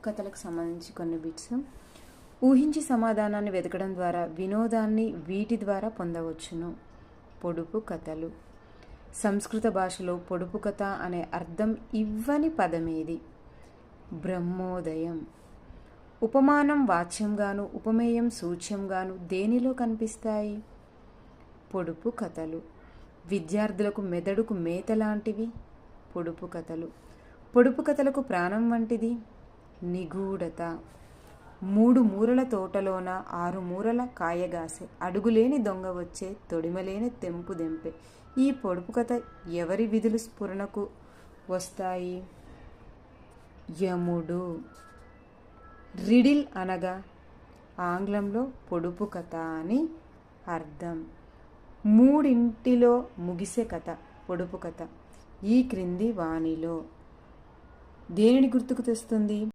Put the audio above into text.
కథలకు సంబంధించి కొన్ని బిట్స్. ఊహించి సమాధానాన్ని వెతకడం ద్వారా వినోదాన్ని వీటి ద్వారా పొందవచ్చును. పొడుపు కథలు. సంస్కృత భాషలో పొడుపు కథ అనే అర్థం ఇవ్వని పదమేది? బ్రహ్మోదయం. ఉపమానం వాచ్యంగాను ఉపమేయం సూచ్యంగాను దేనిలో కనిపిస్తాయి? పొడుపు కథలు. విద్యార్థులకు మెదడుకు మేత లాంటివి పొడుపు కథలు. పొడుపు కథలకు ప్రాణం వంటిది నిగూఢత. 3 మూరల తోటలోన 6 మూరల కాయగాసే, అడుగులేని దొంగ వచ్చే, తొడిమలేని తెంపు దెంపే. ఈ పొడుపు కథ ఎవరి విధులు స్ఫురణకు వస్తాయి? యముడు. రిడిల్ అనగా ఆంగ్లంలో పొడుపు కథ అని అర్థం. 3 ముగిసే కథ పొడుపు కథ. ఈ క్రింది వానిలో దేనిని గుర్తుకు తెస్తుంది?